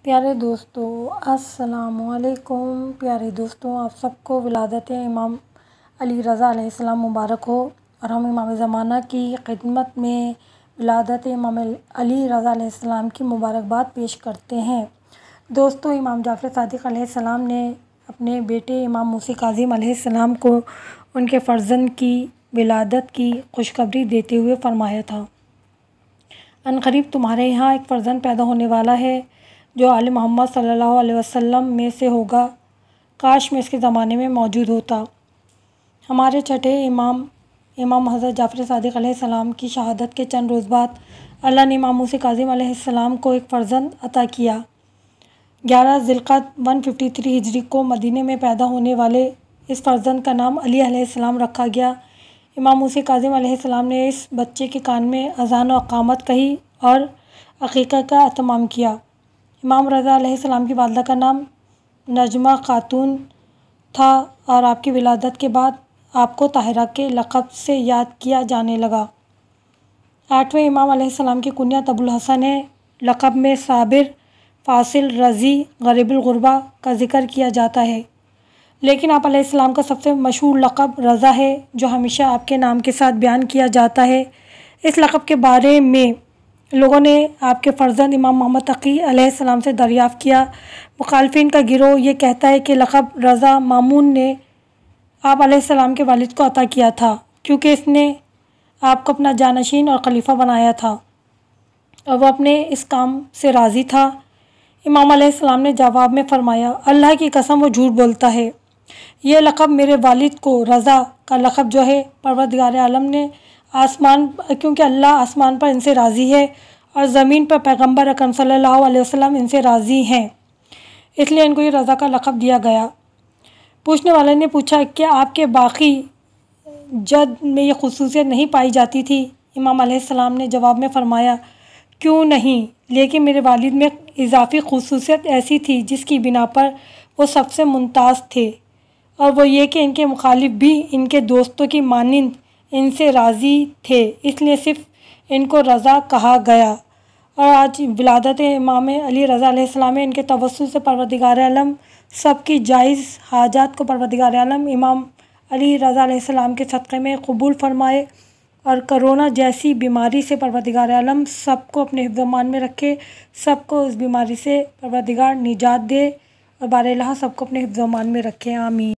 پیارے دوستو السلام علیکم۔ پیارے دوستوں، آپ سب کو ولادت امام علی رضا علیہ السلام مبارک ہو، اور ہم امام زمانہ کی خدمت میں ولادت امام علی رضا علیہ السلام کی مبارکباد پیش کرتے ہیں۔ دوستو، امام جعفر صادق علیہ السلام نے اپنے بیٹے امام موسی کاظم علیہ السلام کو ان کے فرزند کی ولادت کی خوشخبری دیتے ہوئے فرمایا تھا: عنقریب تمہارے یہاں ایک فرزند پیدا ہونے والا ہے جو آل محمد صلی اللہ علیہ وسلم میں سے ہوگا، کاش میں اس کے زمانے میں موجود ہوتا۔ ہمارے چھٹے امام حضرت جعفر صادق علیہ السلام کی شہادت کے چند روز بعد اللہ نے امام موسی کاظم علیہ السلام کو ایک فرزند عطا کیا۔ 11 ذی القعدہ 153 ہجری کو مدینے میں پیدا ہونے والے اس فرزند کا نام علی علیہ السلام رکھا گیا۔ امام موسی کاظم علیہ السلام نے اس بچے کے کان میں اذان و اقامت کہی اور عقیقہ کا اہتمام کیا۔ امام رضا علیہ السلام کی والدہ کا نام نجمہ خاتون تھا، اور آپ کی ولادت کے بعد آپ کو طاہرہ کے لقب سے یاد کیا جانے لگا۔ 8ویں امام علیہ السلام کی کنیت ابو الحسن ہے۔ لقب میں صابر، فاصل، رضی، غریب الغربا کا ذکر کیا جاتا ہے، لیکن آپ علیہ السلام کا سب سے مشہور لقب رضا ہے، جو ہمیشہ آپ کے نام کے ساتھ بیان کیا جاتا ہے۔ اس لقب کے بارے میں لوگوں نے آپ کے فرزند امام محمد تقی علیہ السلام سے دریافت کیا۔ مخالفین کا گروہ یہ کہتا ہے کہ لقب رضا مامون نے آپ علیہ السلام کے والد کو عطا کیا تھا، کیونکہ اس نے آپ کو اپنا جانشین اور خلیفہ بنایا تھا، اور وہ اپنے اس کام سے راضی تھا۔ امام علیہ السلام نے جواب میں فرمایا: اللہ کی قسم وہ جھوٹ بولتا ہے، یہ لقب میرے والد کو رضا کا لقب جو ہے پروردگار عالم نے کیونکہ اللہ آسمان پر ان سے راضی ہے اور زمین پر پیغمبر اکرم صلی اللہ علیہ وسلم ان سے راضی ہیں، اس لیے ان کو یہ رضا کا لقب دیا گیا۔ پوچھنے والے نے پوچھا: کیا آپ کے باقی جد میں یہ خصوصیت نہیں پائی جاتی تھی؟ امام علیہ السلام نے جواب میں فرمایا: کیوں نہیں، لیکن میرے والد میں اضافی خصوصیت ایسی تھی جس کی بنا پر وہ سب سے ممتاز تھے، اور وہ یہ کہ ان کے مخالف بھی ان کے دوستوں کی مانند ان سے راضی تھے، اس لیے صرف ان کو رضا کہا گیا۔ اور آج ولادت امام علی رضا علیہ السلام ہے، ان کے توسط سے پروردگار عالم سب کی جائز حاجات کو پروردگار عالم امام علی رضا علیہ السلام کے صدقے میں قبول فرمائے، اور کرونا جیسی بیماری سے پروردگار عالم سب کو اپنے حفظ و امان میں رکھے، سب کو اس بیماری سے پروردگار نجات دے، اور بار الہ سب کو اپنے حفظ و امان میں رکھے، آمین۔